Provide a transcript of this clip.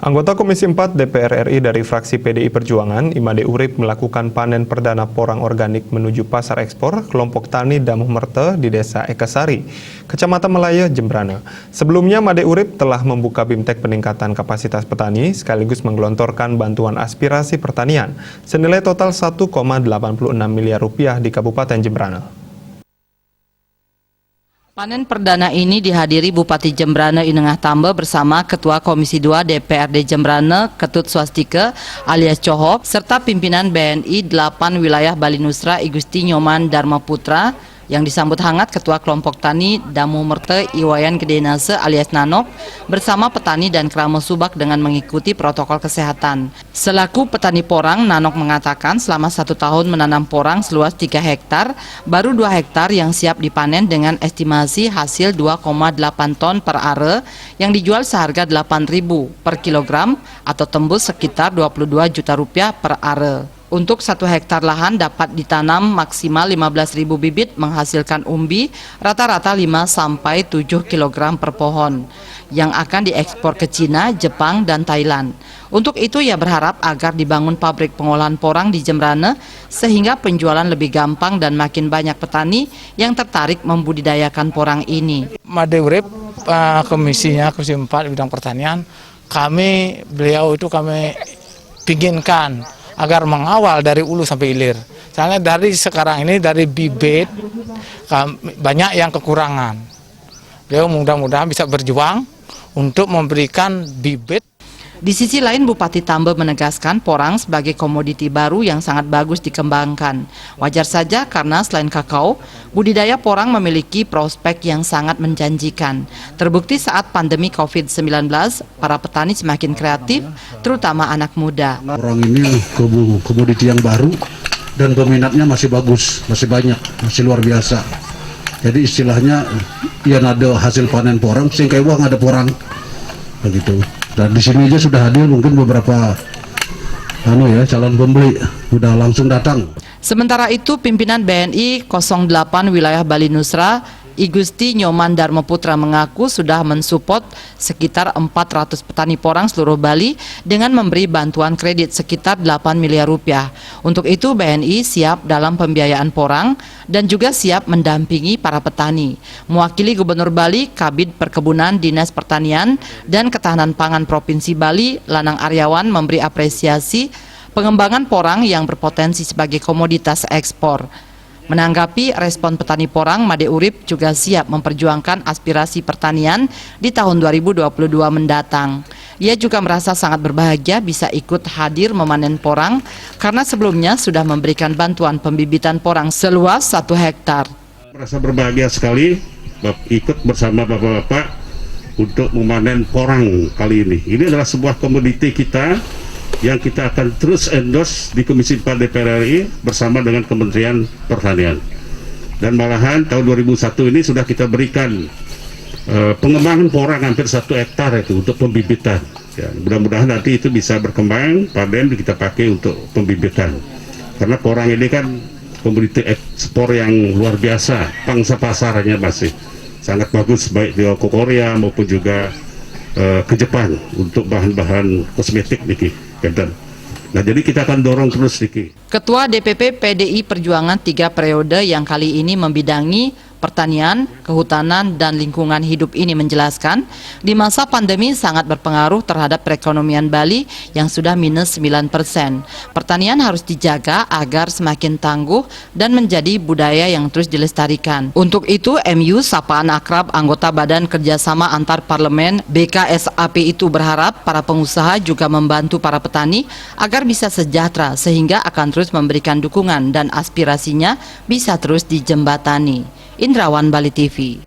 Anggota Komisi 4 DPR RI dari fraksi PDI Perjuangan, Imade Urip, melakukan panen perdana porang organik menuju pasar ekspor kelompok tani Damuh Merte di Desa Ekasari, Kecamatan Melaya, Jembrana. Sebelumnya, Imade Urip telah membuka BIMTEK peningkatan kapasitas petani sekaligus menggelontorkan bantuan aspirasi pertanian senilai total 1,86 miliar rupiah di Kabupaten Jembrana. Panen perdana ini dihadiri Bupati Jembrana Inengah Tambe bersama Ketua Komisi 2 DPRD Jembrana Ketut Swastike alias Cohop serta pimpinan BNI 8 wilayah Bali Nusra I Gusti Nyoman Dharma Putra yang disambut hangat Ketua Kelompok Tani Damuh Merte Iwayan Gedenase alias Nanok bersama petani dan Krama Subak dengan mengikuti protokol kesehatan. Selaku petani porang, Nanok mengatakan selama 1 tahun menanam porang seluas 3 hektar, baru 2 hektar yang siap dipanen dengan estimasi hasil 2,8 ton per are yang dijual seharga 8.000 per kilogram atau tembus sekitar 22 juta rupiah per are. Untuk 1 hektar lahan dapat ditanam maksimal 15.000 bibit menghasilkan umbi rata-rata 5-7 kg per pohon yang akan diekspor ke Cina, Jepang, dan Thailand. Untuk itu ia berharap agar dibangun pabrik pengolahan porang di Jembrana sehingga penjualan lebih gampang dan makin banyak petani yang tertarik membudidayakan porang ini. Imade Urip, Komisi 4 bidang pertanian, beliau pinginkan agar mengawal dari ulu sampai hilir. Soalnya dari sekarang ini dari bibit banyak yang kekurangan. Beliau mudah-mudahan bisa berjuang untuk memberikan bibit. Di sisi lain, Bupati Tambe menegaskan porang sebagai komoditi baru yang sangat bagus dikembangkan. Wajar saja karena selain kakao, budidaya porang memiliki prospek yang sangat menjanjikan. Terbukti saat pandemi COVID-19, para petani semakin kreatif, terutama anak muda. Porang ini komoditi yang baru dan peminatnya masih bagus, masih banyak, masih luar biasa. Jadi istilahnya, yang ada hasil panen porang, sehingga uang ada porang, begitu. Dan di sini aja sudah hadir mungkin beberapa calon pembeli sudah langsung datang. Sementara itu, pimpinan BNI 08 wilayah Bali Nusra I Gusti Nyoman Dharma Putra mengaku sudah mensupport sekitar 400 petani porang seluruh Bali dengan memberi bantuan kredit sekitar 8 miliar rupiah. Untuk itu BNI siap dalam pembiayaan porang dan juga siap mendampingi para petani. Mewakili Gubernur Bali, Kabid Perkebunan Dinas Pertanian dan Ketahanan Pangan Provinsi Bali, Lanang Aryawan memberi apresiasi pengembangan porang yang berpotensi sebagai komoditas ekspor. Menanggapi respon petani porang, Imade Urip juga siap memperjuangkan aspirasi pertanian di tahun 2022 mendatang. Ia juga merasa sangat berbahagia bisa ikut hadir memanen porang karena sebelumnya sudah memberikan bantuan pembibitan porang seluas 1 hektar. Merasa berbahagia sekali ikut bersama bapak-bapak untuk memanen porang kali ini. Ini adalah sebuah komoditi kita yang kita akan terus endorse di Komisi 4 DPR RI bersama dengan Kementerian Pertanian. Dan malahan tahun 2001 ini sudah kita berikan pengembangan porang hampir 1 hektar itu untuk pembibitan. Ya, mudah-mudahan nanti itu bisa berkembang, panen kita pakai untuk pembibitan. Karena porang ini kan komoditi ekspor yang luar biasa, pangsa pasarnya masih sangat bagus baik di Korea maupun juga ke Jepang untuk bahan-bahan kosmetik niki. Nah, jadi kita akan dorong terus Niki. Ketua DPP PDI Perjuangan 3 periode yang kali ini membidangi pertanian, kehutanan, dan lingkungan hidup ini menjelaskan, di masa pandemi sangat berpengaruh terhadap perekonomian Bali yang sudah minus 9%. Pertanian harus dijaga agar semakin tangguh dan menjadi budaya yang terus dilestarikan. Untuk itu, MU Sapaan Akrab anggota Badan Kerjasama Antar Parlemen BKSAP itu berharap para pengusaha juga membantu para petani agar bisa sejahtera sehingga akan terus memberikan dukungan dan aspirasinya bisa terus dijembatani. Indrawan, Bali TV.